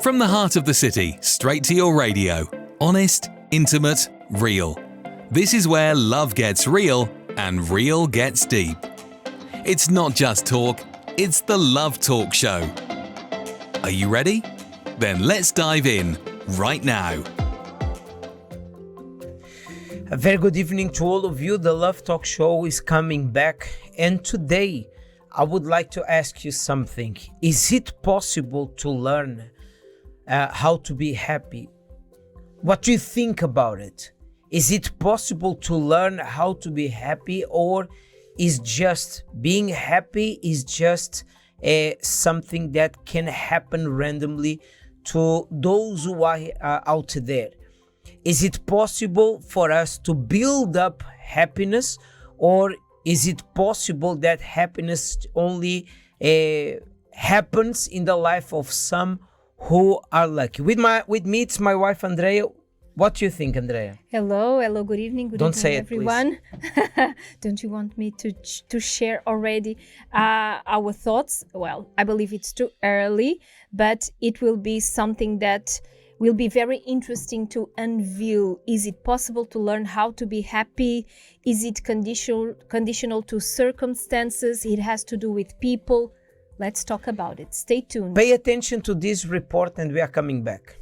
From the heart of the city, straight to your radio. Honest, intimate, real. This is where love gets real and real gets deep. It's not just talk, it's the Love Talk Show. Are you ready? Then let's dive in right now. A very good evening to all of you. The Love Talk Show is coming back, and today I would like to ask you something. Is it possible to learn how to be happy? What do you think about it? Is it possible to learn how to be happy, or is just being happy is just something that can happen randomly to those who are out there? Is it possible for us to build up happiness, or is it possible that happiness only happens in the life of some who are lucky? With me, it's my wife, Andrea. What do you think, Andrea? Hello, good evening, Don't evening, say it, everyone. Don't you want me to share already our thoughts? Well, I believe it's too early, but it will be something that will be very interesting to unveil. Is it possible to learn how to be happy? Is it conditional to circumstances? It has to do with people. Let's talk about it. Stay tuned. Pay attention to this report and we are coming back.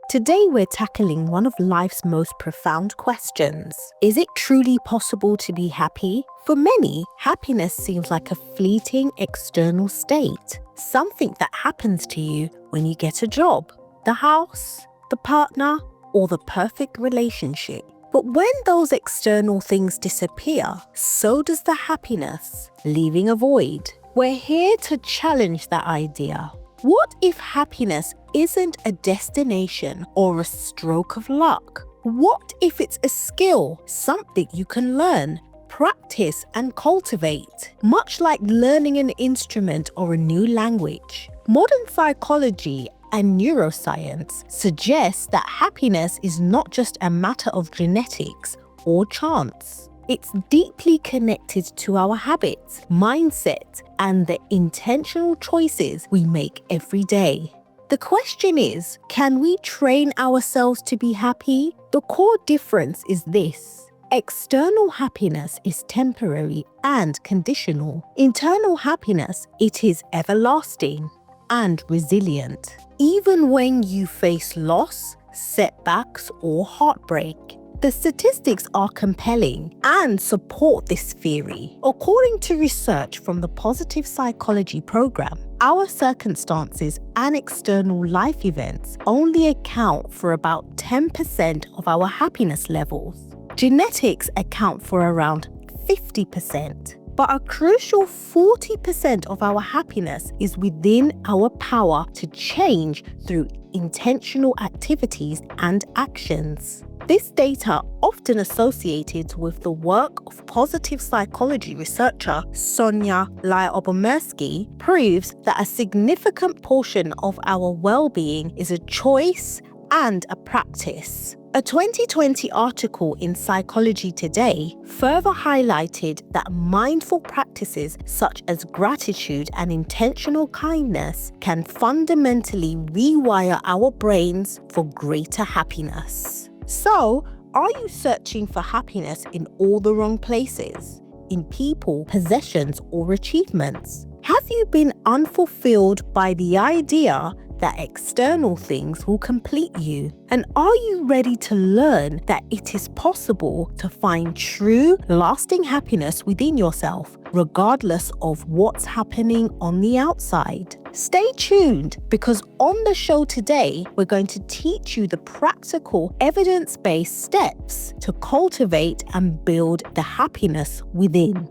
Today we're tackling one of life's most profound questions. Is it truly possible to be happy? For many, happiness seems like a fleeting external state, something that happens to you when you get a job, the house, the partner, or the perfect relationship. But when those external things disappear, so does the happiness, leaving a void. We're here to challenge that idea. What if happiness isn't a destination or a stroke of luck? What if it's a skill, something you can learn, practice, and cultivate, much like learning an instrument or a new language? Modern psychology and neuroscience suggests that happiness is not just a matter of genetics or chance. It's deeply connected to our habits, mindset, and the intentional choices we make every day. The question is, can we train ourselves to be happy? The core difference is this. External happiness is temporary and conditional. Internal happiness, it is everlasting and resilient. Even when you face loss, setbacks, or heartbreak, the statistics are compelling and support this theory. According to research from the Positive Psychology Program, our circumstances and external life events only account for about 10% of our happiness levels. Genetics account for around 50%. But a crucial 40% of our happiness is within our power to change through intentional activities and actions. This data, often associated with the work of positive psychology researcher Sonia Lyubomirsky, proves that a significant portion of our well-being is a choice and a practice. A 2020 article in Psychology Today further highlighted that mindful practices such as gratitude and intentional kindness can fundamentally rewire our brains for greater happiness. So, are you searching for happiness in all the wrong places? In people, possessions, or achievements? Have you been unfulfilled by the idea that external things will complete you? And are you ready to learn that it is possible to find true, lasting happiness within yourself, regardless of what's happening on the outside? Stay tuned, because on the show today, we're going to teach you the practical, evidence-based steps to cultivate and build the happiness within.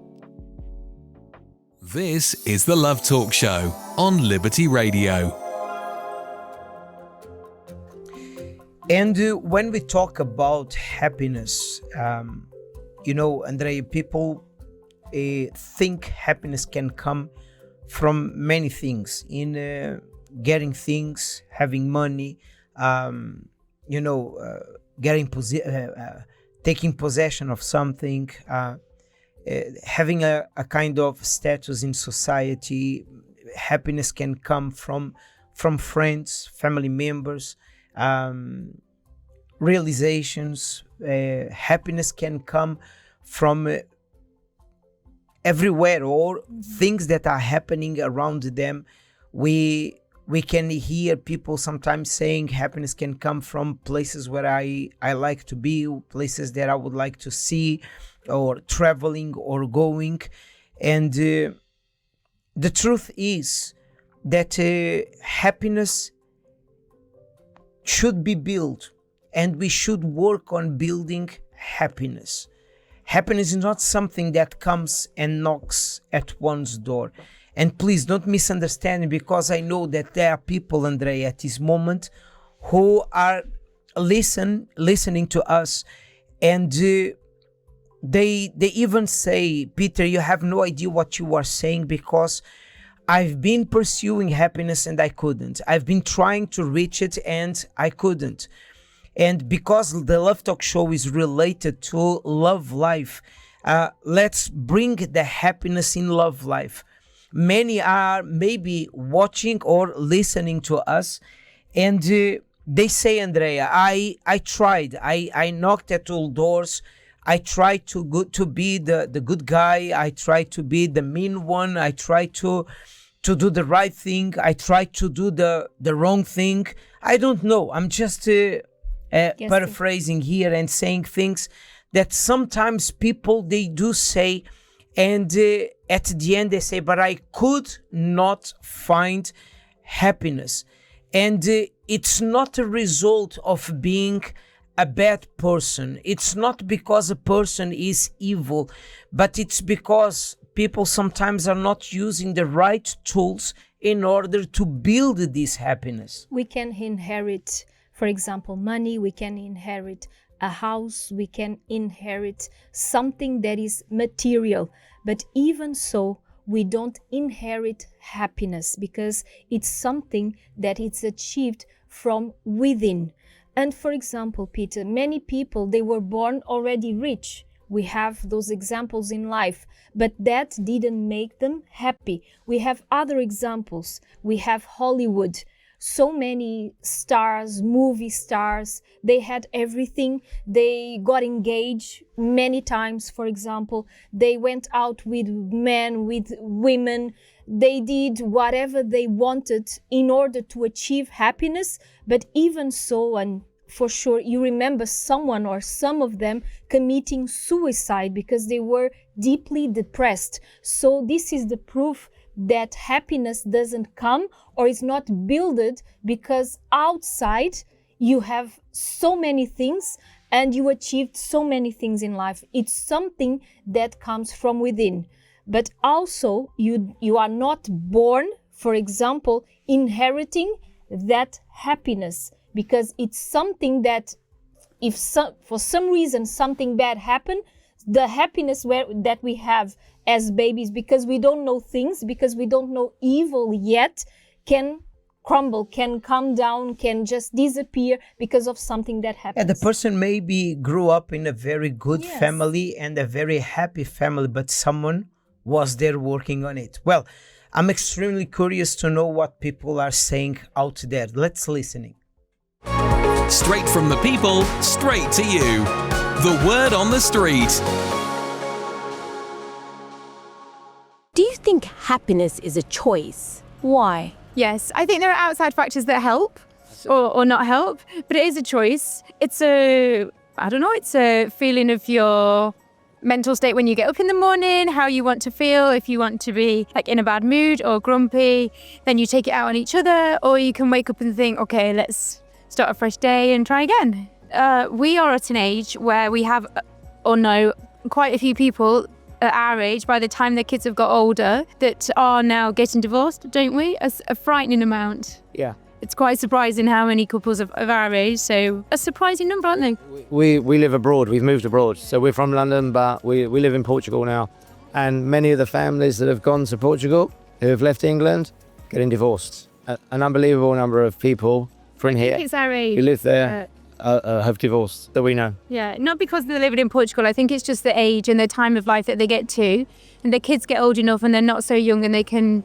This is the Love Talk Show on Liberty Radio. And when we talk about happiness, Andrea, people think happiness can come from many things, in getting things, having money, taking possession of something, having a kind of status in society. Happiness can come from from friends, family members, realizations. Happiness can come from everywhere, or things that are happening around them. We can hear people sometimes saying happiness can come from places where I like to be, places that I would like to see, or traveling or going. And the truth is that happiness should be built, and we should work on building happiness. Happiness is not something that comes and knocks at one's door. And please don't misunderstand me, because I know that there are people, Andrea, at this moment who are listening to us, and they even say, Peter, you have no idea what you are saying, because I've been pursuing happiness and I couldn't. I've been trying to reach it and I couldn't. And because the Love Talk Show is related to love life, let's bring the happiness in love life. Many are maybe watching or listening to us, and they say, Andrea, I tried. I knocked at all doors. I tried to be the good guy. I tried to be the mean one. I tried to do the right thing. I tried to do the wrong thing. I don't know. I'm just paraphrasing here and saying things that sometimes people, they do say, and at the end they say, but I could not find happiness. And it's not a result of being a bad person. It's not because a person is evil, but it's because people sometimes are not using the right tools in order to build this happiness. We can inherit, for example, money. We can inherit a house. We can inherit something that is material. But even so, we don't inherit happiness, because it's something that it's achieved from within. And for example, Peter, many people, they were born already rich. We have those examples in life, but that didn't make them happy. We have other examples. We have Hollywood. So many stars, movie stars, they had everything. They got engaged many times, for example. They went out with men, with women. They did whatever they wanted in order to achieve happiness. But even so, and for sure, you remember someone or some of them committing suicide because they were deeply depressed. So this is the proof that happiness doesn't come or is not built because outside you have so many things and you achieved so many things in life. It's something that comes from within. But also you are not born, for example, inheriting that happiness, because it's something that if for some reason something bad happened, the happiness that we have as babies, because we don't know things, because we don't know evil yet, can crumble, can come down, can just disappear because of something that happens. Yeah, the person maybe grew up in a very good family and a very happy family, but someone was there working on it. Well, I'm extremely curious to know what people are saying out there. Let's listen. Straight from the people, straight to you. The word on the street. Do you think happiness is a choice? Why? Yes, I think there are outside factors that help or not help, but it is a choice. It's a feeling of your mental state when you get up in the morning, how you want to feel. If you want to be like in a bad mood or grumpy, then you take it out on each other, or you can wake up and think, okay, let's start a fresh day and try again. We are at an age where we have, or know, quite a few people at our age, by the time their kids have got older, that are now getting divorced, don't we? A frightening amount. Yeah. It's quite surprising how many couples of our age, so a surprising number, aren't they? We live abroad, we've moved abroad. So we're from London, but we live in Portugal now. And many of the families that have gone to Portugal, who have left England, getting divorced. An unbelievable number of people from here It's our age. who live there have divorced, that we know. Yeah, not because they're living in Portugal. I think it's just the age and the time of life that they get to. And their kids get old enough and they're not so young and they can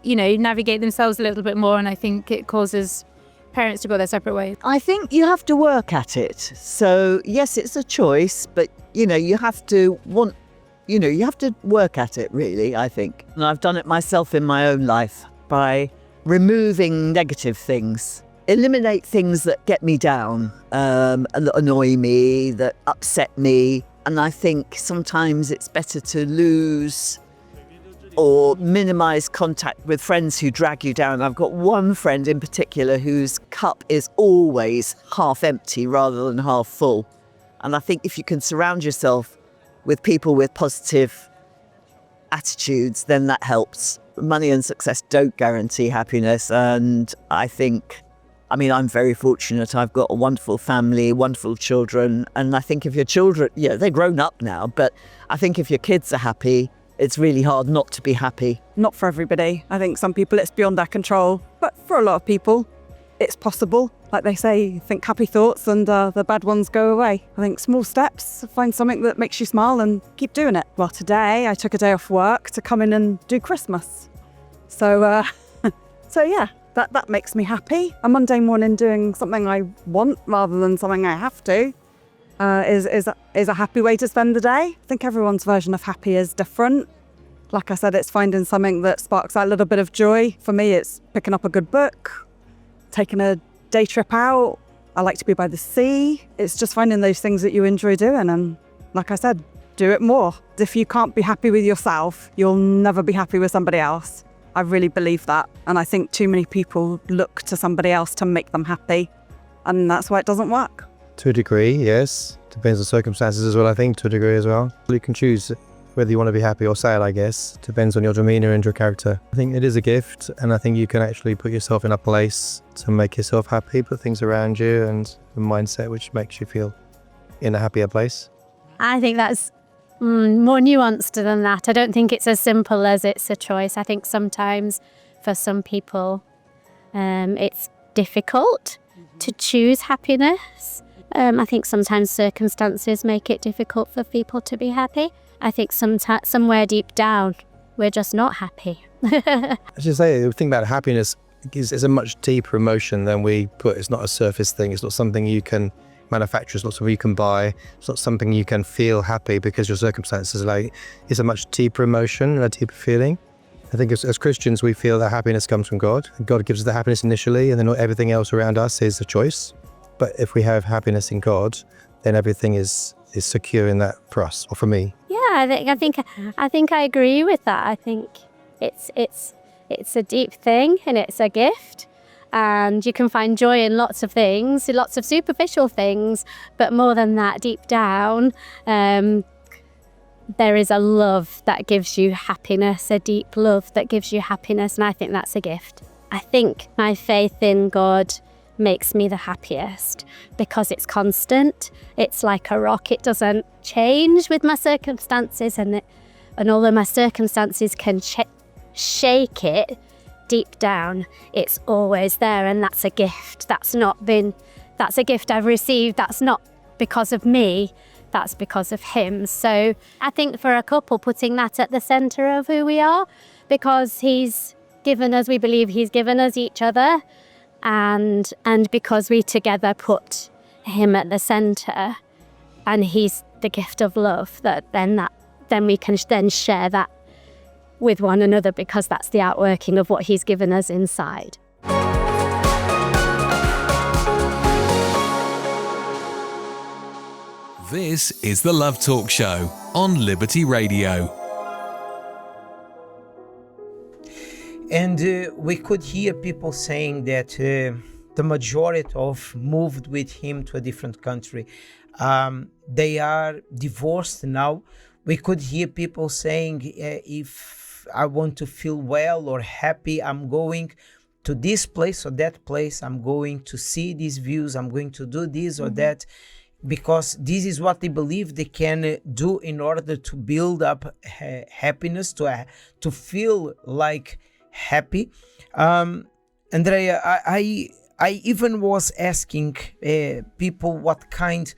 navigate themselves a little bit more. And I think it causes parents to go their separate ways. I think you have to work at it. So yes, it's a choice, but you have to you have to work at it, really, I think. And I've done it myself in my own life by removing negative things. Eliminate things that get me down, and that annoy me, that upset me. And I think sometimes it's better to lose or minimize contact with friends who drag you down. I've got one friend in particular whose cup is always half empty rather than half full. And I think if you can surround yourself with people with positive attitudes, then that helps. Money and success don't guarantee happiness. And I'm very fortunate. I've got a wonderful family, wonderful children. And I think if your children, they're grown up now, but I think if your kids are happy, it's really hard not to be happy. Not for everybody. I think some people it's beyond their control, but for a lot of people, it's possible. Like they say, think happy thoughts and the bad ones go away. I think small steps, find something that makes you smile and keep doing it. Well, today I took a day off work to come in and do Christmas. So yeah, that makes me happy. A Monday morning doing something I want rather than something I have to is a happy way to spend the day. I think everyone's version of happy is different. Like I said, it's finding something that sparks that little bit of joy. For me, it's picking up a good book, taking a day trip out. I like to be by the sea. It's just finding those things that you enjoy doing. And like I said, do it more. If you can't be happy with yourself, you'll never be happy with somebody else. I really believe that. And I think too many people look to somebody else to make them happy. And that's why it doesn't work. To a degree, yes. Depends on circumstances as well, I think, to a degree as well. You can choose whether you want to be happy or sad, I guess. Depends on your demeanour and your character. I think it is a gift, and I think you can actually put yourself in a place to make yourself happy, put things around you and a mindset which makes you feel in a happier place. I think that's more nuanced than that. I don't think it's as simple as it's a choice. I think sometimes for some people it's difficult to choose happiness. I think sometimes circumstances make it difficult for people to be happy. I think somewhere deep down, we're just not happy. I should say, the thing about happiness is a much deeper emotion than we put. It's not a surface thing. It's not something you can manufacture. It's not something you can buy. It's not something you can feel happy because your circumstances are like. It's a much deeper emotion and a deeper feeling. I think as Christians, we feel that happiness comes from God. God gives us the happiness initially, and then everything else around us is a choice. But if we have happiness in God, then everything is secure in that for us, or for me. Yeah, I think I agree with that. I think it's a deep thing and it's a gift, and you can find joy in lots of things, lots of superficial things, but more than that, deep down, there is a love that gives you happiness, a deep love that gives you happiness, and I think that's a gift. I think my faith in God makes me the happiest because it's constant. It's like a rock. It doesn't change with my circumstances, and although my circumstances can shake it, deep down it's always there, and that's a gift. That's a gift I've received. That's not because of me, that's because of him. So I think for a couple, putting that at the center of who we are, because he's given us, we believe he's given us each other, and because we together put him at the center, and he's the gift of love, then we can then share that with one another, because that's the outworking of what he's given us inside. This is the Love Talk Show on Liberty Radio. And we could hear people saying that the majority of moved with him to a different country. They are divorced now. We could hear people saying, if I want to feel well or happy, I'm going to this place or that place. I'm going to see these views. I'm going to do this or that, because this is what they believe they can do in order to build up happiness, to feel like happy. Andrea, I even was asking people what kind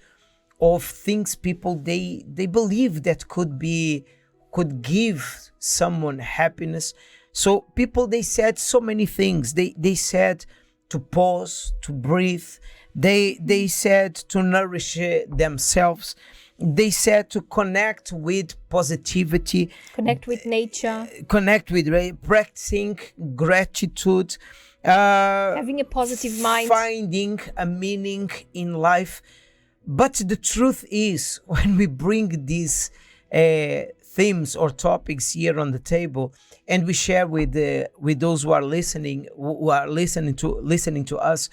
of things people they believe that could give someone happiness. So people, they said so many things. They said to pause, to breathe. They said to nourish themselves. They said to connect with positivity, Connect with nature, connect with practicing gratitude, having a positive mind. finding a meaning in life. But the truth is, when we bring these themes or topics here on the table, and we share with those who are listening to us,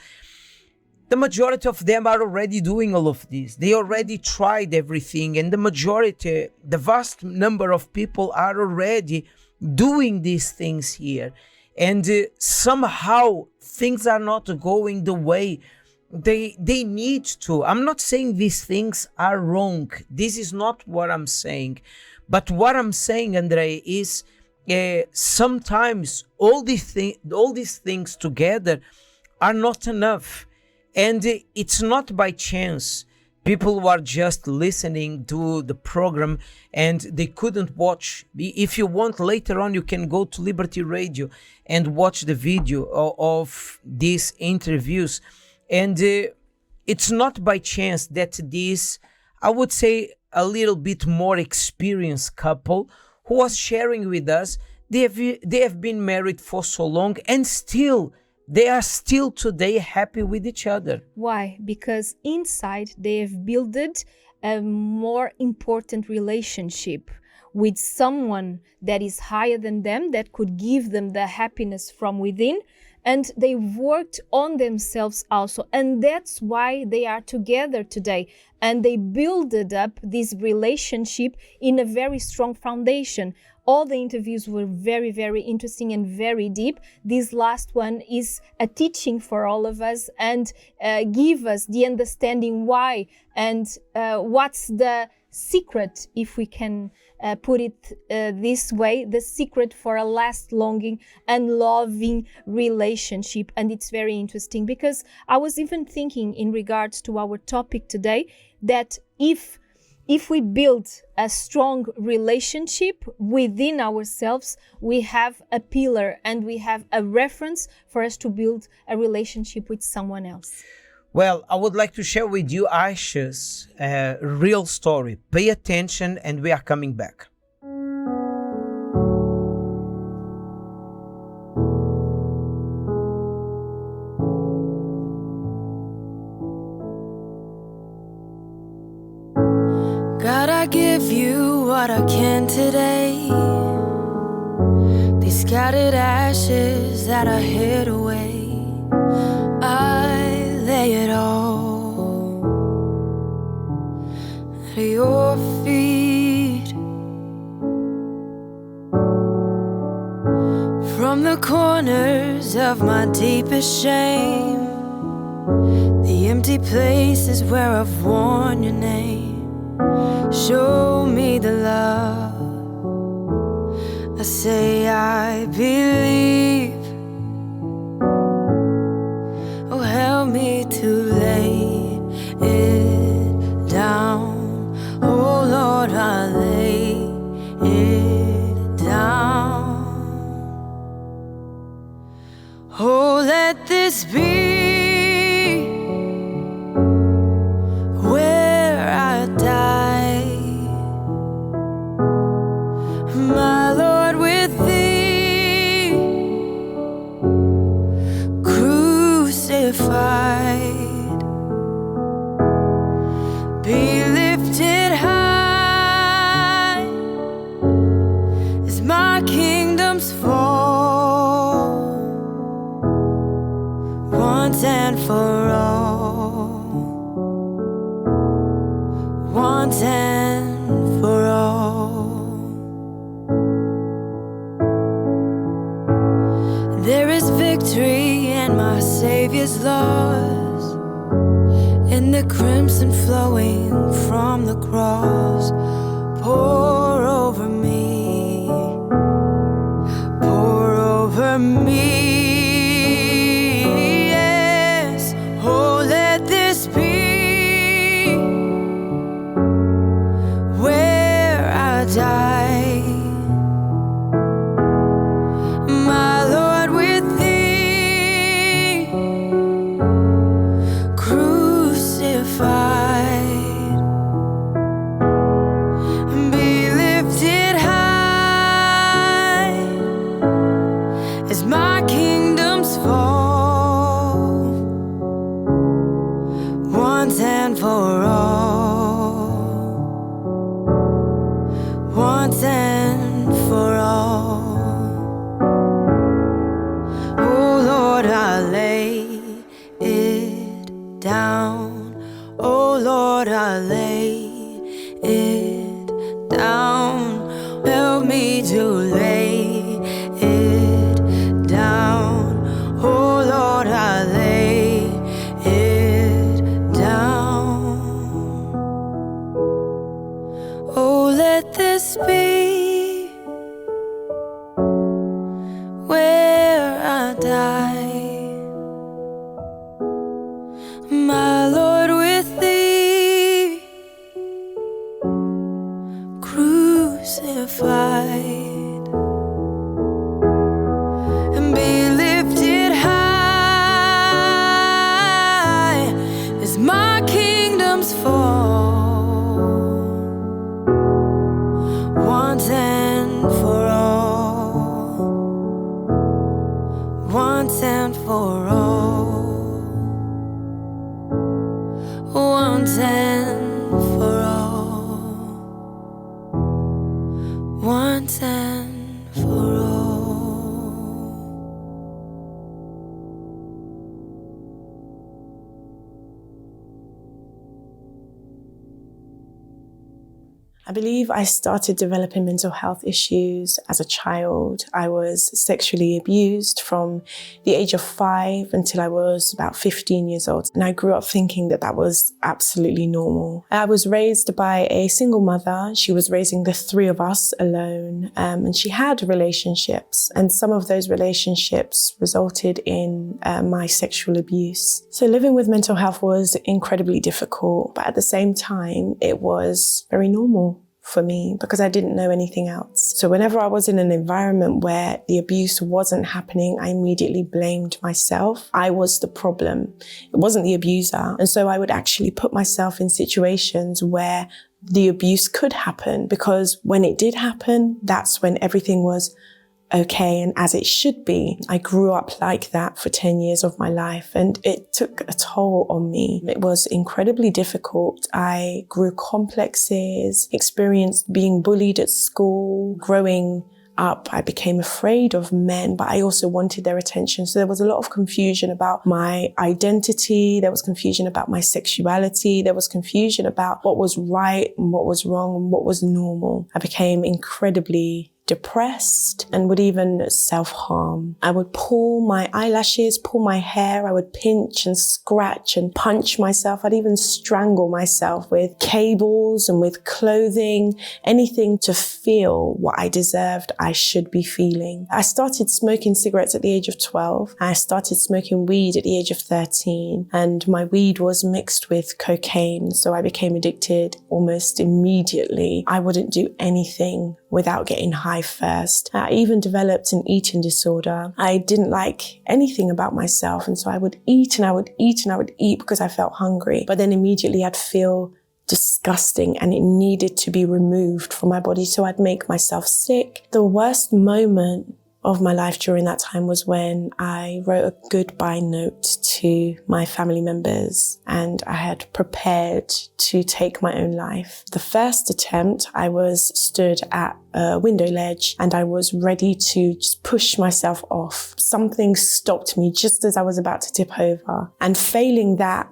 the majority of them are already doing all of this. They already tried everything, and the vast number of people are already doing these things here. And somehow things are not going the way they need to. I'm not saying these things are wrong. This is not what I'm saying. But what I'm saying, Andre, is sometimes all these things together are not enough. And it's not by chance. People who are just listening to the program and they couldn't watch. If you want, later on, you can go to Liberty Radio and watch the video of these interviews. And it's not by chance that this, I would say, a little bit more experienced couple who was sharing with us, they have been married for so long, and still they are still today happy with each other. Why? Because inside they have built a more important relationship with someone that is higher than them, that could give them the happiness from within. And they worked on themselves also. And that's why they are together today. And they built up this relationship in a very strong foundation. All the interviews were very, very interesting and very deep. This last one is a teaching for all of us and give us the understanding why and what's the secret, if we can put it this way, the secret for a longing and loving relationship. And it's very interesting because I was even thinking in regards to our topic today that if we build a strong relationship within ourselves, we have a pillar and we have a reference for us to build a relationship with someone else. Well, I would like to share with you Aisha's real story. Pay attention, and we are coming back. God, I give you what I can today. These scattered ashes that I hid away, I lay it all at your feet. From the corners of my deepest shame, the empty places where I've worn your name, show me the love. I say I believe. Oh, help me to lay it down. Oh Lord, I lay it down. Oh, let this be where I die, my Lord, with thee crucified. Be lifted high as my kingdoms fall, once and for all, once and for all. There is victory in my Savior's laws, in the crimson flowing from the cross. Pour over me, pour over me. Yes, oh, let this be where I die, and for all, once and for all. Oh Lord, I lay it down. Oh Lord, I lay it down. Help me to lay it down. Oh Lord, I lay it down. Oh, let this be where I die, my Lord, with thee crucified, and be lifted high as my kingdoms fall, once and for all, once and for all, once and for all, once and for all. I believe I started developing mental health issues as a child. I was sexually abused from the age of 5 until I was about 15 years old. And I grew up thinking that that was absolutely normal. I was raised by a single mother. She was raising the 3 of us alone. And she had relationships. And some of those relationships resulted in my sexual abuse. So living with mental health was incredibly difficult. But at the same time, it was very normal for me because I didn't know anything else. So whenever I was in an environment where the abuse wasn't happening, I immediately blamed myself. I was the problem. It wasn't the abuser. And so I would actually put myself in situations where the abuse could happen, because when it did happen, that's when everything was okay and as it should be. I grew up like that for 10 years of my life, and it took a toll on me. It was incredibly difficult. I grew complexes, experienced being bullied at school. Growing up, I became afraid of men, but I also wanted their attention. So there was a lot of confusion about my identity. There was confusion about my sexuality. There was confusion about what was right and what was wrong and what was normal. I became incredibly depressed and would even self-harm. I would pull my eyelashes, pull my hair. I would pinch and scratch and punch myself. I'd even strangle myself with cables and with clothing, anything to feel what I deserved I should be feeling. I started smoking cigarettes at the age of 12. I started smoking weed at the age of 13, and my weed was mixed with cocaine, so I became addicted almost immediately. I wouldn't do anything without getting high first. I even developed an eating disorder. I didn't like anything about myself, and so I would eat and I would eat and I would eat because I felt hungry, but then immediately I'd feel disgusting and it needed to be removed from my body, so I'd make myself sick. The worst moment of my life during that time was when I wrote a goodbye note to my family members, and I had prepared to take my own life. The first attempt, I was stood at a window ledge and I was ready to just push myself off. Something stopped me just as I was about to tip over, and failing that,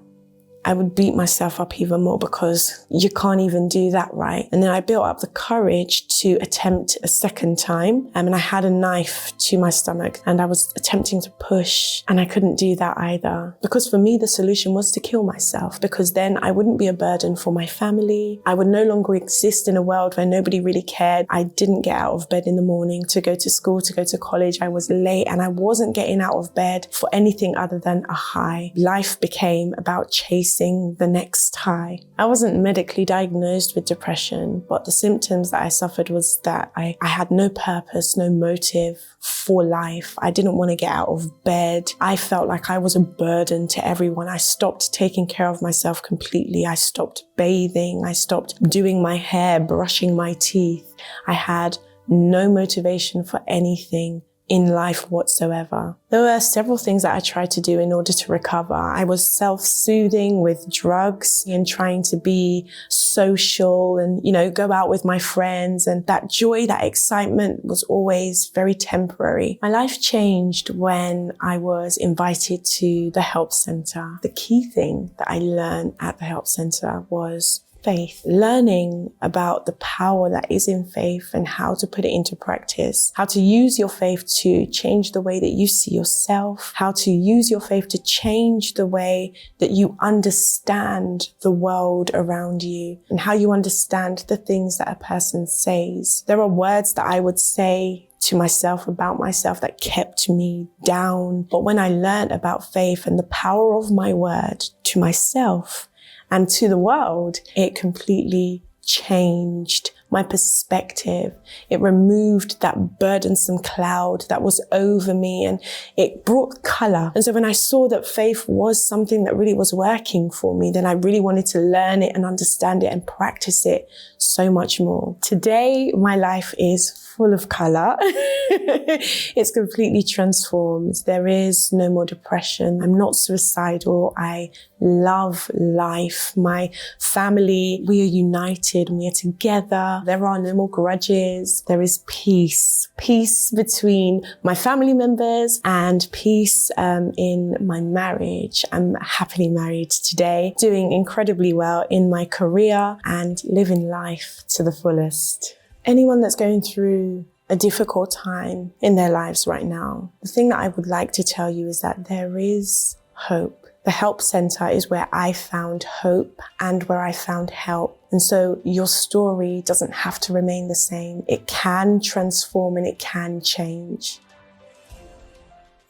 I would beat myself up even more because you can't even do that right. And then I built up the courage to attempt a second time. And I had a knife to my stomach and I was attempting to push, and I couldn't do that either. Because for me, the solution was to kill myself, because then I wouldn't be a burden for my family. I would no longer exist in a world where nobody really cared. I didn't get out of bed in the morning to go to school, to go to college. I was late and I wasn't getting out of bed for anything other than a high. Life became about chasing the next high. I wasn't medically diagnosed with depression, but the symptoms that I suffered was that I had no purpose, no motive for life. I didn't want to get out of bed. I felt like I was a burden to everyone. I stopped taking care of myself completely. I stopped bathing. I stopped doing my hair, brushing my teeth. I had no motivation for anything in life whatsoever. There were several things that I tried to do in order to recover. I was self-soothing with drugs and trying to be social and, go out with my friends. And that joy, that excitement was always very temporary. My life changed when I was invited to the help center. The key thing that I learned at the help center was faith, learning about the power that is in faith and how to put it into practice, how to use your faith to change the way that you see yourself, how to use your faith to change the way that you understand the world around you and how you understand the things that a person says. There are words that I would say to myself about myself that kept me down. But when I learned about faith and the power of my word to myself and to the world, it completely changed my perspective. It removed that burdensome cloud that was over me and it brought color. And so when I saw that faith was something that really was working for me, then I really wanted to learn it and understand it and practice it so much more. Today, my life is full of color. It's completely transformed. There is no more depression. I'm not suicidal. I love life. My family, we are united and we are together. There are no more grudges. There is peace. Peace between my family members and peace in my marriage. I'm happily married today, doing incredibly well in my career and living life to the fullest. Anyone that's going through a difficult time in their lives right now, the thing that I would like to tell you is that there is hope. The help center is where I found hope and where I found help. And so your story doesn't have to remain the same. It can transform and it can change.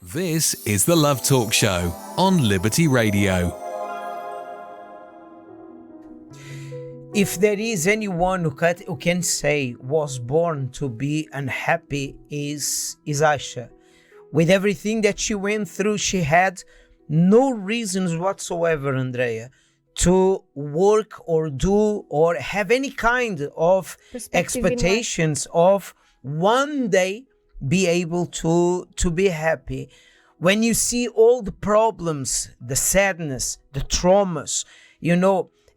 This is the Love Talk Show on Liberty Radio. If there is anyone who can say was born to be unhappy is Aisha. With everything that she went through, she had no reasons whatsoever, Andrea, to work or do or have any kind of expectations of one day be able to be happy. When you see all the problems, the sadness, the traumas,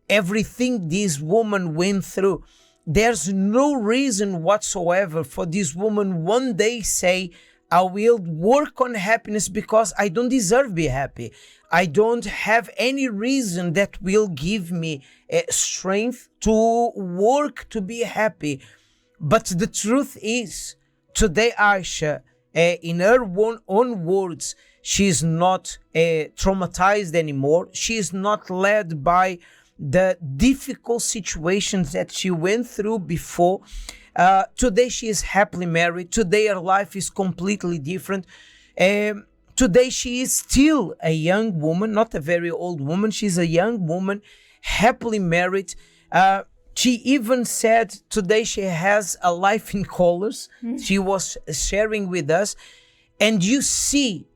everything this woman went through, there's no reason whatsoever for this woman one day say, I will work on happiness because I don't deserve to be happy. I don't have any reason that will give me strength to work to be happy. But the truth is, today Aisha, in her own words, she's not traumatized anymore. She is not led by the difficult situations that she went through before. Today she is happily married. Today her life is completely different. Today she is still a young woman, not a very old woman. She's a young woman, happily married. She even said today she has a life in colors. She was sharing with us. And you see,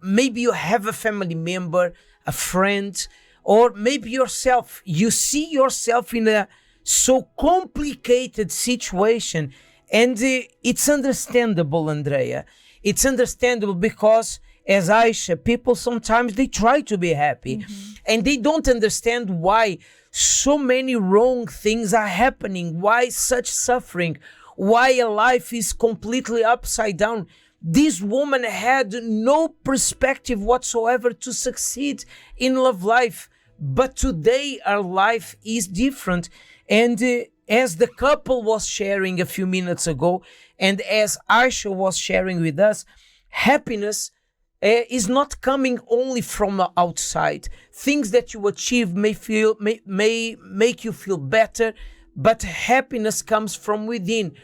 maybe you have a family member, a friend, or maybe yourself. You see yourself in a so complicated situation. And it's understandable, Andrea. It's understandable because as Aisha, people sometimes they try to be happy and they don't understand why so many wrong things are happening, why such suffering, why a life is completely upside down. This woman had no perspective whatsoever to succeed in love life. But today our life is different. And as the couple was sharing a few minutes ago, and as Aisha was sharing with us, happiness is not coming only from outside. Things that you achieve may make you feel better, but happiness comes from within.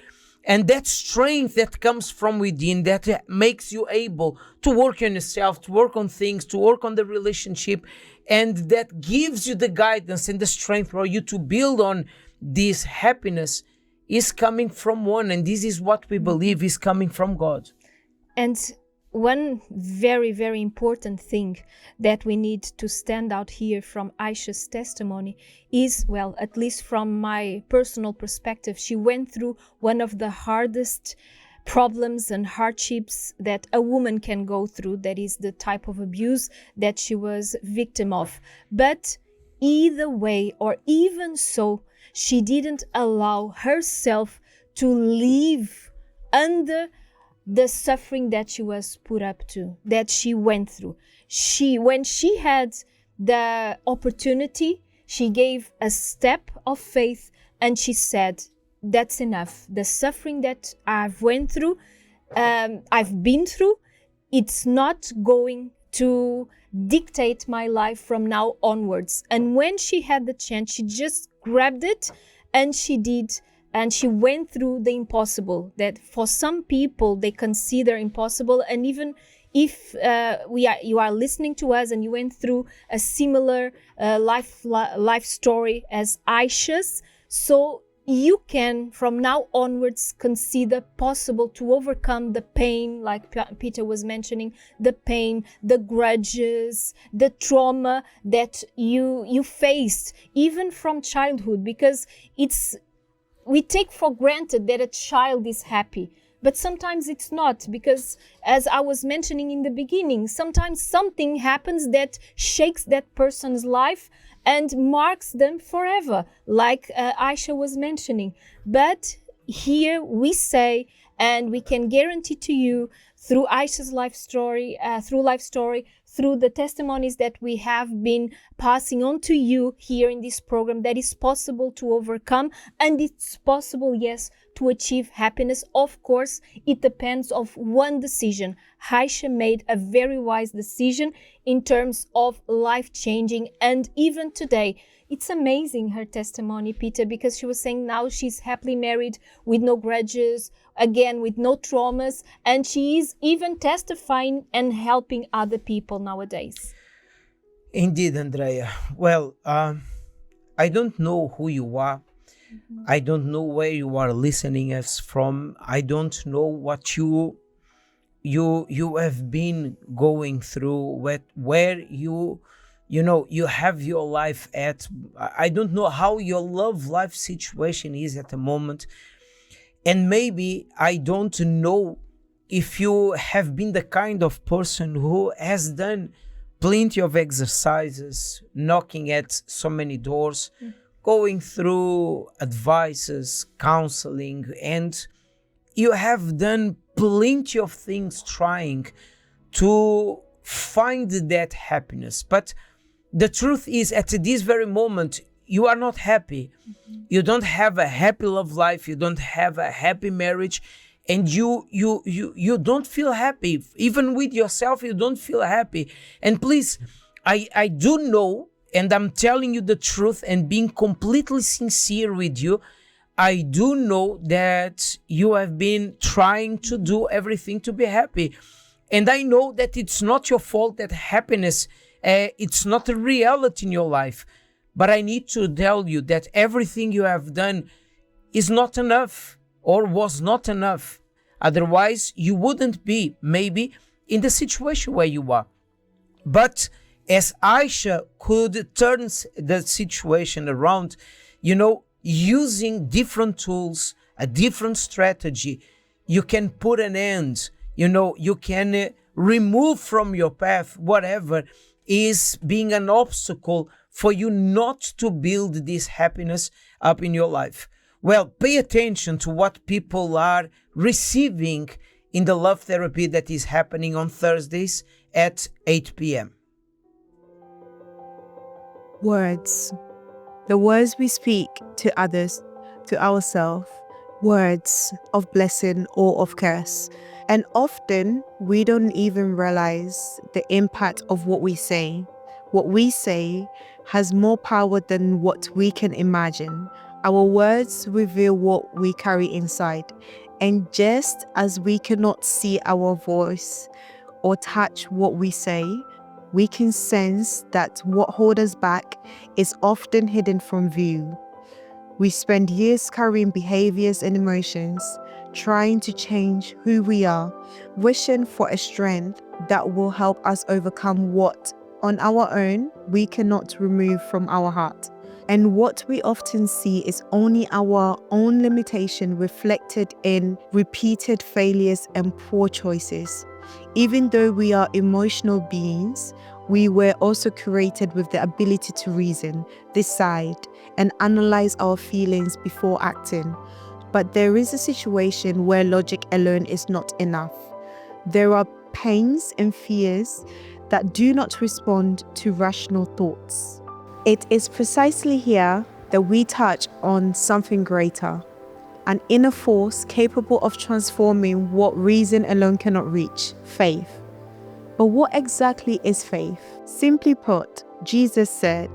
And that strength that comes from within, that makes you able to work on yourself, to work on things, to work on the relationship, and that gives you the guidance and the strength for you to build on this happiness is coming from one. And this is what we believe is coming from God. And one very, very important thing that we need to stand out here from Aisha's testimony is, well, at least from my personal perspective, she went through one of the hardest problems and hardships that a woman can go through. That is the type of abuse that she was victim of. But either way, or even so, she didn't allow herself to live under the suffering that she was put up to, that she went through. When she had the opportunity, she gave a step of faith and she said, that's enough. The suffering that I've been through, it's not going to dictate my life from now onwards. And when she had the chance, she just grabbed it and she did. And she went through the impossible that for some people they consider impossible. And even if you are listening to us and you went through a similar life story as Aisha's, so you can from now onwards consider possible to overcome the pain, like Peter was mentioning, the pain, the grudges, the trauma that you faced even from childhood, because we take for granted that a child is happy, but sometimes it's not, because as I was mentioning in the beginning, sometimes something happens that shakes that person's life and marks them forever, like Aisha was mentioning. But here we say, and we can guarantee to you through Aisha's life story, through the testimonies that we have been passing on to you here in this program, that is possible to overcome, and it's possible, yes, to achieve happiness. Of course, it depends of one decision. Aisha made a very wise decision in terms of life-changing, and even today, it's amazing her testimony, Peter, because she was saying now she's happily married with no grudges, again with no traumas, and she is even testifying and helping other people nowadays. Indeed, Andrea. Well, I don't know who you are. I don't know where you are listening us from. I don't know what you have been going through, where you have your life at. I don't know how your love life situation is at the moment. And maybe I don't know if you have been the kind of person who has done plenty of exercises, knocking at so many doors, going through advices, counseling, and you have done plenty of things trying to find that happiness. But the truth is, at this very moment, you are not happy. You don't have a happy love life. You don't have a happy marriage, and you don't feel happy. Even with yourself, you don't feel happy. And please, I do know, and I'm telling you the truth and being completely sincere with you, I do know that you have been trying to do everything to be happy. And I know that it's not your fault that happiness, it's not a reality in your life. But I need to tell you that everything you have done is not enough, or was not enough. Otherwise, you wouldn't be maybe in the situation where you are. But as Aisha could turn the situation around, using different tools, a different strategy, you can put an end, you can remove from your path whatever is being an obstacle for you not to build this happiness up in your life. Well, pay attention to what people are receiving in the love therapy that is happening on Thursdays at 8 p.m. Words. The words we speak to others, to ourselves, words of blessing or of curse. And often we don't even realize the impact of what we say. What we say has more power than what we can imagine. Our words reveal what we carry inside. And just as we cannot see our voice or touch what we say, we can sense that what holds us back is often hidden from view. We spend years carrying behaviors and emotions, trying to change who we are, wishing for a strength that will help us overcome what, on our own, we cannot remove from our heart. And what we often see is only our own limitation reflected in repeated failures and poor choices. Even though we are emotional beings, we were also created with the ability to reason, decide, and analyze our feelings before acting. But there is a situation where logic alone is not enough. There are pains and fears that do not respond to rational thoughts. It is precisely here that we touch on something greater, an inner force capable of transforming what reason alone cannot reach, faith. But what exactly is faith? Simply put, Jesus said,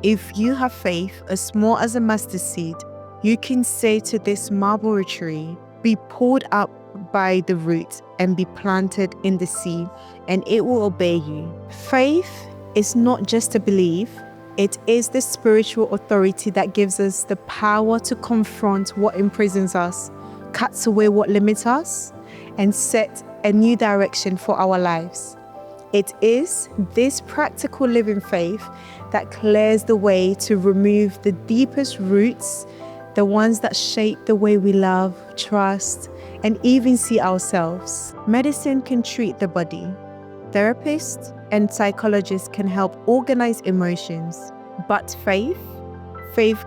if you have faith as small as a mustard seed, you can say to this mulberry tree, be pulled up by the roots and be planted in the sea, and it will obey you. Faith is not just a belief, it is the spiritual authority that gives us the power to confront what imprisons us, cuts away what limits us, and set a new direction for our lives. It is this practical living faith that clears the way to remove the deepest roots, the ones that shape the way we love, trust, and even see ourselves. Medicine can treat the body. Therapists and psychologists can help organize emotions. But faith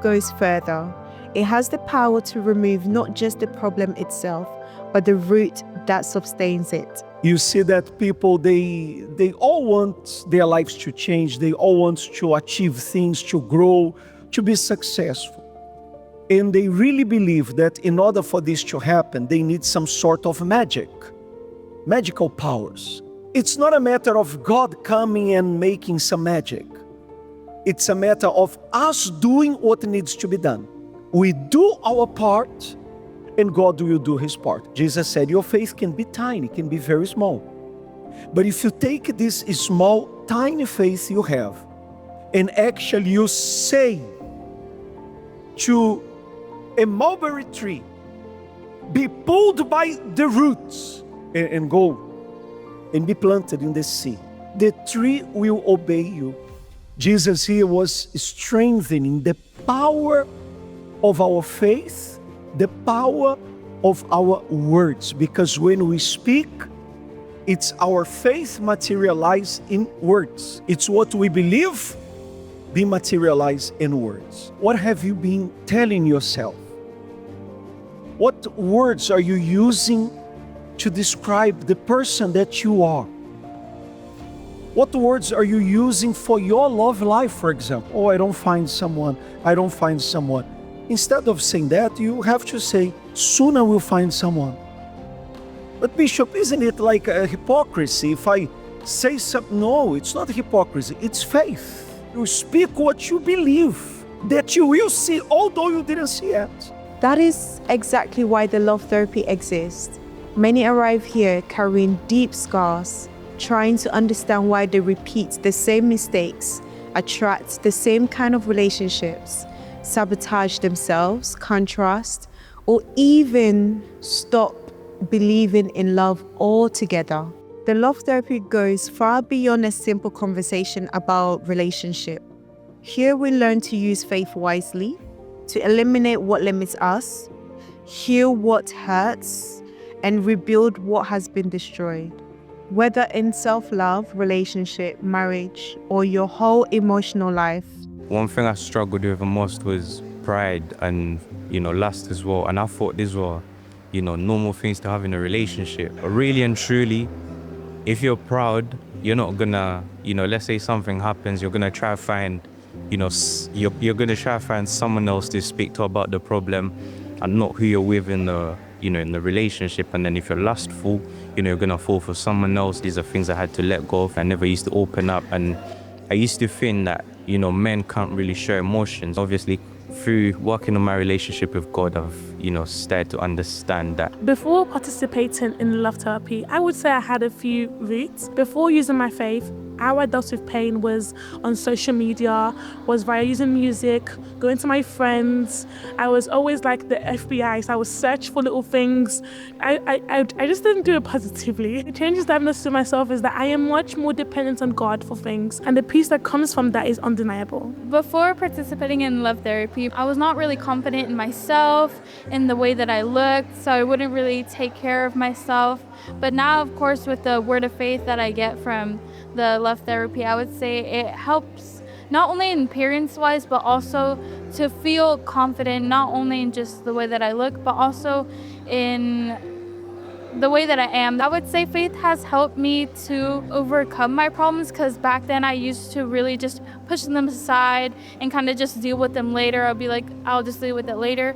goes further. It has the power to remove not just the problem itself, but the root that sustains it. You see that people, they all want their lives to change. They all want to achieve things, to grow, to be successful. And they really believe that in order for this to happen, they need some sort of magical powers. It's not a matter of God coming and making some magic. It's a matter of us doing what needs to be done. We do our part, and God will do His part. Jesus said, your faith can be tiny, can be very small. But if you take this small, tiny faith you have, and actually you say to a mulberry tree, be pulled by the roots and go and be planted in the sea, the tree will obey you. Jesus here was strengthening the power of our faith, the power of our words, because when we speak, it's our faith materialized in words. It's what we believe be materialized in words. What have you been telling yourself? What words are you using to describe the person that you are? What words are you using for your love life, for example? Oh, I don't find someone. I don't find someone. Instead of saying that, you have to say, soon I will find someone. But Bishop, isn't it like a hypocrisy if I say something? No, it's not hypocrisy. It's faith. You speak what you believe, that you will see, although you didn't see it. That is exactly why the love therapy exists. Many arrive here carrying deep scars, trying to understand why they repeat the same mistakes, attract the same kind of relationships, sabotage themselves, contrast, or even stop believing in love altogether. The love therapy goes far beyond a simple conversation about relationship. Here we learn to use faith wisely, to eliminate what limits us, heal what hurts, and rebuild what has been destroyed. Whether in self-love, relationship, marriage, or your whole emotional life. One thing I struggled with the most was pride and, lust as well. And I thought these were, normal things to have in a relationship. But really and truly, if you're proud, you're not gonna, let's say something happens, you're gonna try to find, you're gonna try to find someone else to speak to about the problem and not who you're with in the, in the relationship. And then if you're lustful, you're gonna fall for someone else. These are things I had to let go of. I never used to open up, and I used to think that, men can't really show emotions. Obviously, through working on my relationship with God, I've, started to understand that. Before participating in love therapy, I would say I had a few routes. Before using my faith, how I dealt with pain was on social media, was via using music, going to my friends. I was always like the FBI, so I would search for little things. I just didn't do it positively. The changes that I've noticed to myself is that I am much more dependent on God for things, and the peace that comes from that is undeniable. Before participating in love therapy, I was not really confident in myself, in the way that I looked, so I wouldn't really take care of myself. But now, of course, with the word of faith that I get from the love therapy, I would say it helps not only in appearance-wise, but also to feel confident, not only in just the way that I look, but also in the way that I am. I would say faith has helped me to overcome my problems, because back then I used to really just push them aside and kind of just deal with them later. I'll be like, I'll just deal with it later.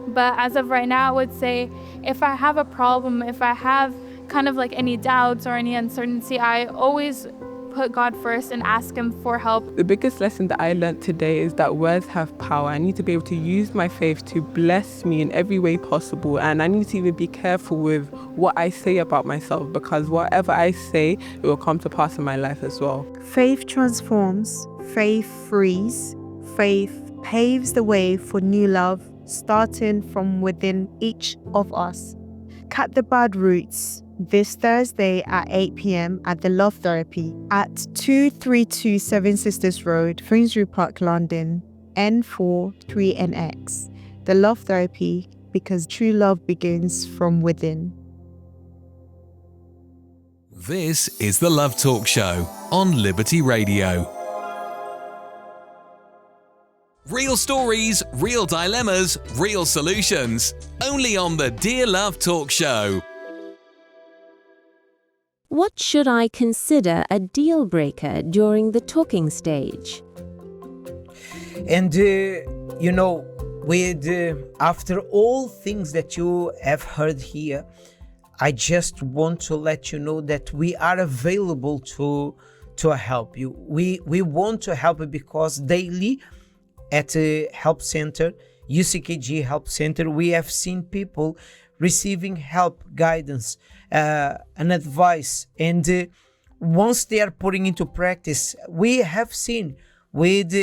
But as of right now, I would say if I have a problem, if I have kind of like any doubts or any uncertainty, I always put God first and ask Him for help. The biggest lesson that I learned today is that words have power. I need to be able to use my faith to bless me in every way possible, and I need to even be careful with what I say about myself, because whatever I say, it will come to pass in my life as well. Faith transforms, faith frees, faith paves the way for new love, starting from within each of us. Cut the bad roots. This Thursday at 8 p.m. at the Love Therapy at 232 Seven Sisters Road, Finsbury Park, London, N4 3NX. The Love Therapy, because true love begins from within. This is the Love Talk Show on Liberty Radio. Real stories, real dilemmas, real solutions. Only on the Dear Love Talk Show. What should I consider a deal breaker during the talking stage? And, after all things that you have heard here, I just want to let you know that we are available to help you. We want to help you because daily at the help center, UCKG Help Center, we have seen people receiving help, guidance, and advice. And once they are putting into practice, we have seen with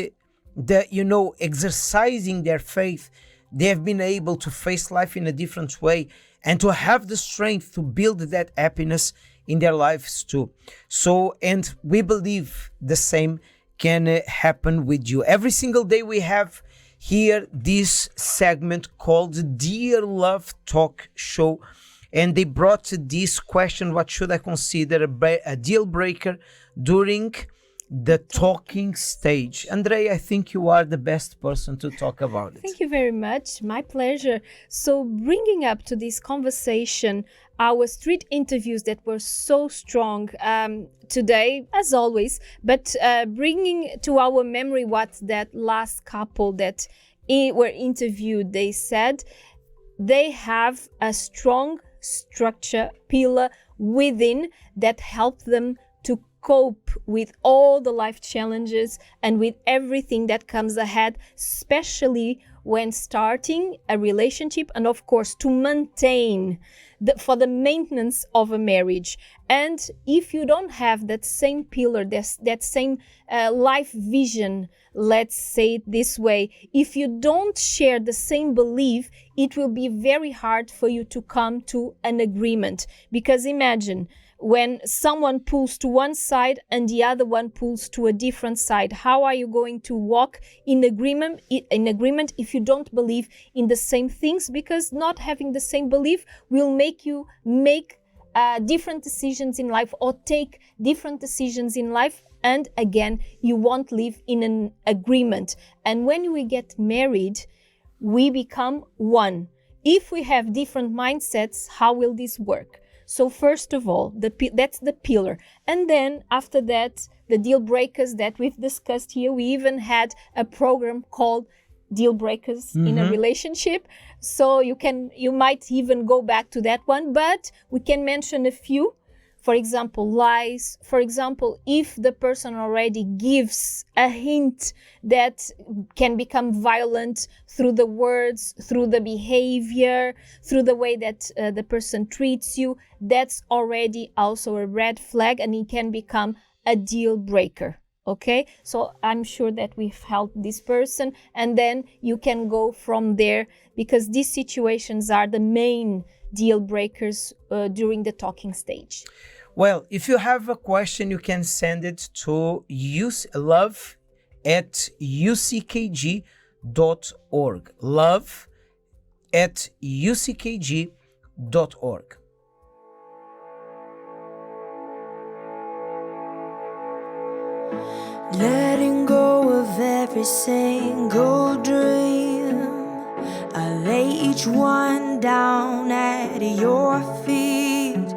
exercising their faith, they have been able to face life in a different way and to have the strength to build that happiness in their lives too. So, and we believe the same can happen with you. Every single day we have here this segment called Dear Love Talk Show, and they brought this question: what should I consider a deal breaker during the talking stage? Andrea, I think you are the best person to talk about it. Thank you very much. My pleasure. So bringing up to this conversation our street interviews that were so strong today, as always, but bringing to our memory what that last couple that were interviewed, they said they have a strong structure pillar within that help them to cope with all the life challenges and with everything that comes ahead, especially when starting a relationship, and of course to maintain for the maintenance of a marriage. And if you don't have that same pillar, that same life vision, let's say it this way, if you don't share the same belief, it will be very hard for you to come to an agreement. Because imagine when someone pulls to one side and the other one pulls to a different side, how are you going to walk in agreement if you don't believe in the same things? Because not having the same belief will make you make different decisions in life or take different decisions in life, and again you won't live in an agreement. And when we get married, we become one. If we have different mindsets, how will this work? So first of all, that's the pillar. And then after that, the deal breakers that we've discussed here, we even had a program called Deal Breakers in a Relationship. So you might even go back to that one, but we can mention a few. For example, lies. For example, if the person already gives a hint that can become violent through the words, through the behavior, through the way that the person treats you, that's already also a red flag, and it can become a deal breaker. Okay, so I'm sure that we've helped this person, and then you can go from there, because these situations are the main deal breakers during the talking stage. Well, if you have a question, you can send it to love@uckg.org. love@uckg.org. Letting go of every single dream, I lay each one down at your feet.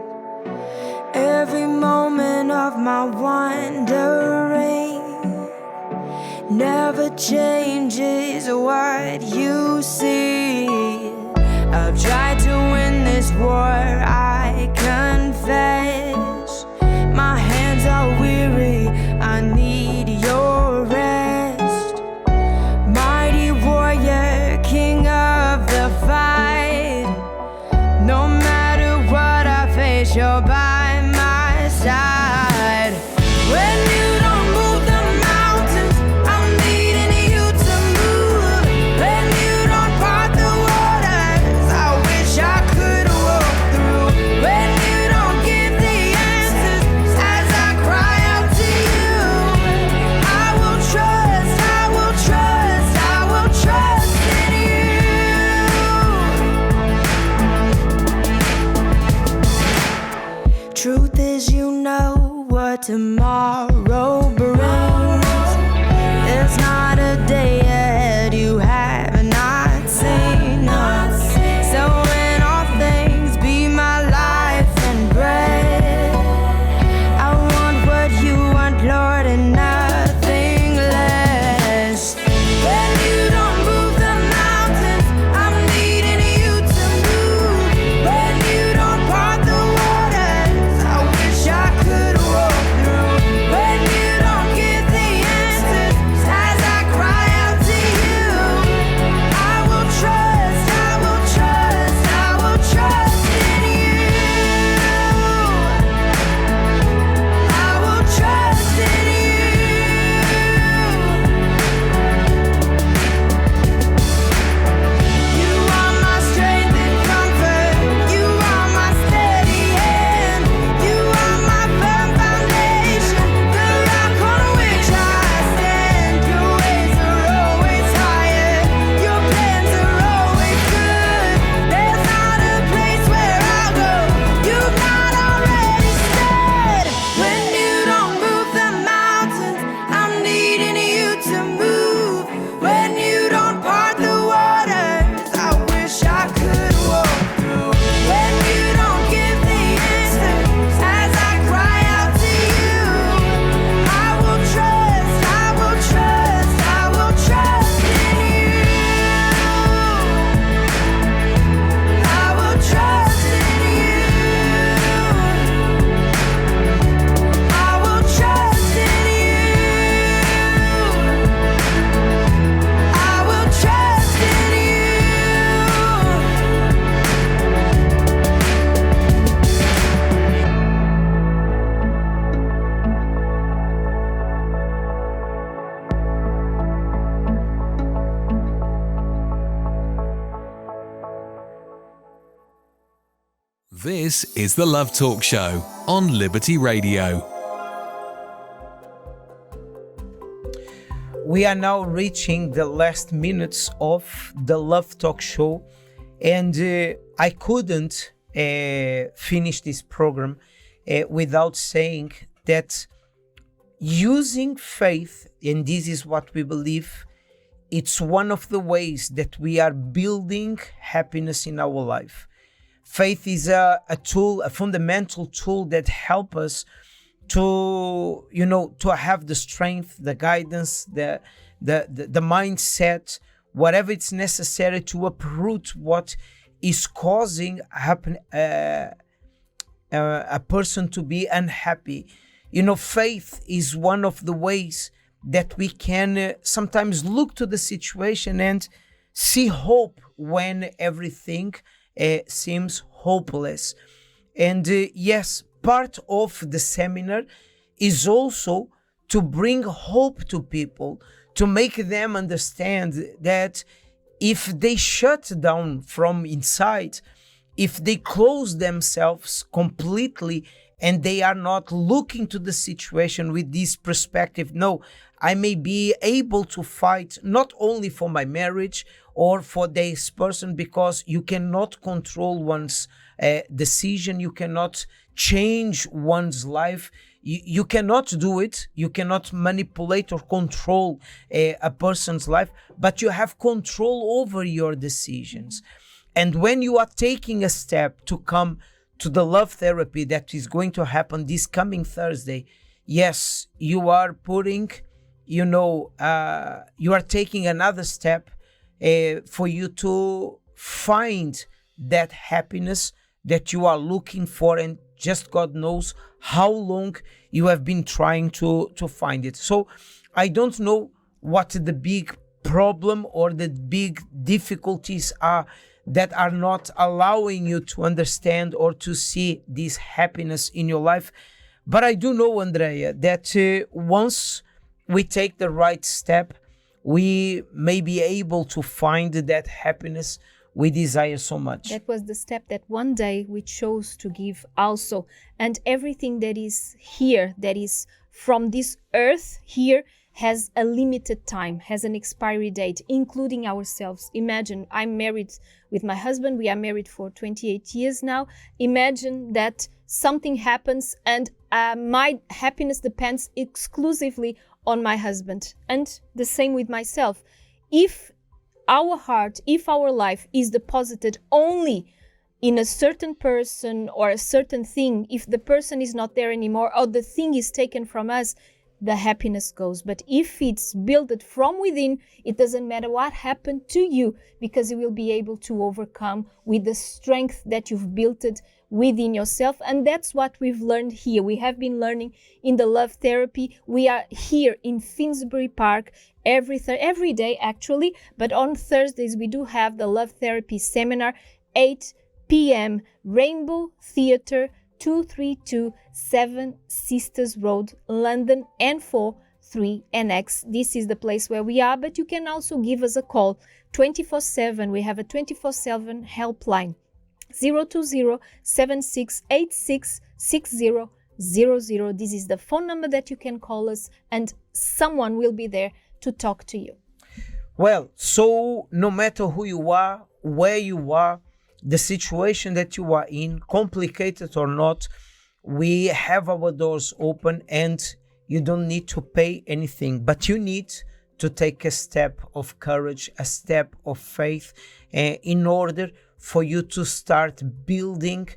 Every moment of my wandering never changes what you see. I've tried to win this war, I confess. My hands are weary, I need your rest. Mighty warrior, king of the fight. No matter what I face, you're by my side. When you don't move the mountains, I'm needing you to move. When you don't part the waters, I wish I could walk through. When you don't give the answers as I cry out to you, I will trust, I will trust, I will trust in you. Truth is, you know what tomorrow brings. There's not a day ahead you have not seen. So in all things, be my life and bread. I want what you want, Lord, and nothing less. When you don't move the mountains, I'm needing you to move. When you don't part the waters, I wish I could walk through. When you don't give the answers as I cry out to you, I will trust, I will trust, I will trust in you. I will trust in you. You are my strength and comfort. You are my steady hand. You are my firm foundation, the rock on which I stand. Your ways are always higher. Your plans are always good. There's not a place where I'll go you've not already said. When you don't move the mountains, I'm needing you to move. When you don't part the waters, I wish I could walk through. When you don't give the answers as I cry out to you, I will trust, I will trust, I will trust in you. I will trust in you. I will trust in you. I will trust in you. This is the Love Talk Show on Liberty Radio. We are now reaching the last minutes of the Love Talk Show, and I couldn't finish this program without saying that using faith, and this is what we believe, it's one of the ways that we are building happiness in our life. Faith is a tool, a fundamental tool that helps us to, to have the strength, the guidance, the mindset, whatever it's necessary to uproot what is causing a person to be unhappy. Faith is one of the ways that we can sometimes look to the situation and see hope when everything seems hopeless. And yes, part of the seminar is also to bring hope to people, to make them understand that if they shut down from inside, if they close themselves completely and they are not looking to the situation with this perspective, no, I may be able to fight not only for my marriage or for this person, because you cannot control one's decision, you cannot change one's life. You cannot do it. You cannot manipulate or control a person's life, but you have control over your decisions. And when you are taking a step to come to the love therapy that is going to happen this coming Thursday, yes, you are putting, you are taking another step for you to find that happiness that you are looking for, and just God knows how long you have been trying to find it. So I don't know what the big problem or the big difficulties are that are not allowing you to understand or to see this happiness in your life. But I do know, Andrea, that once we take the right step, we may be able to find that happiness we desire so much. That was the step that one day we chose to give also. And everything that is here, that is from this earth here, has a limited time, has an expiry date, including ourselves. Imagine, I'm married with my husband. We are married for 28 years now. Imagine that something happens and my happiness depends exclusively on my husband. And the same with myself. If our heart, if our life is deposited only in a certain person or a certain thing, if the person is not there anymore or the thing is taken from us, the happiness goes. But if it's built from within, it doesn't matter what happened to you, because you will be able to overcome with the strength that you've built it within yourself. And that's what we've learned here. We have been learning in the love therapy. We are here in Finsbury Park every day actually, but on Thursdays we do have the love therapy seminar, 8 p.m. Rainbow Theatre, 232 7 Sisters Road, London, N4 3NX. This is the place where we are, but you can also give us a call 24/7. We have a 24/7 helpline, 020-7686-6000. This is the phone number that you can call us, and someone will be there to talk to you. Well, so no matter who you are, where you are, the situation that you are in, complicated or not, we have our doors open, and you don't need to pay anything, but you need to take a step of courage, a step of faith, in order for you to start building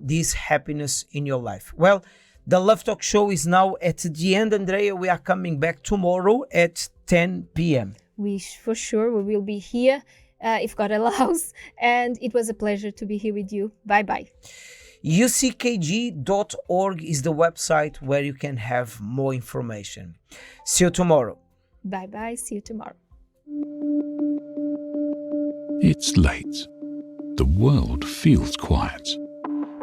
this happiness in your life. Well, the Love Talk Show is now at the end, Andrea. We are coming back tomorrow at 10 p.m. For sure, we will be here if God allows. And it was a pleasure to be here with you. Bye-bye. uckg.org is the website where you can have more information. See you tomorrow. Bye-bye. See you tomorrow. It's late. The world feels quiet,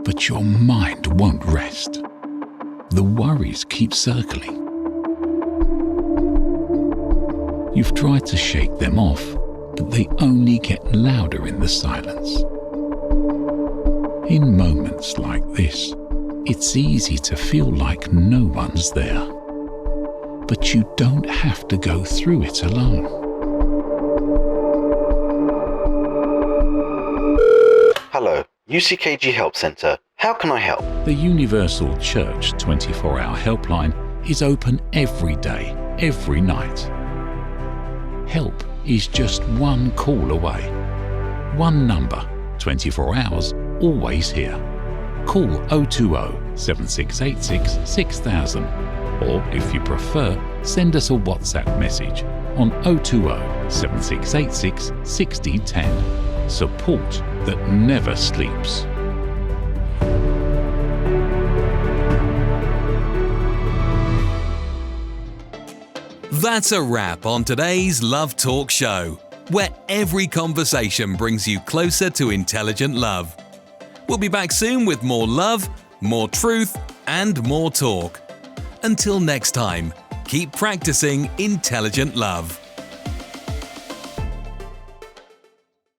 but your mind won't rest. The worries keep circling. You've tried to shake them off, but they only get louder in the silence. In moments like this, it's easy to feel like no one's there. But you don't have to go through it alone. Hello, UCKG Help Centre. How can I help? The Universal Church 24-hour helpline is open every day, every night. Help is just one call away. One number, 24 hours, always here. Call 020 7686 6000, or if you prefer, send us a WhatsApp message on 020 7686 6010. Support that never sleeps. That's a wrap on today's Love Talk Show, where every conversation brings you closer to intelligent love. We'll be back soon with more love, more truth, and more talk. Until next time, keep practicing intelligent love.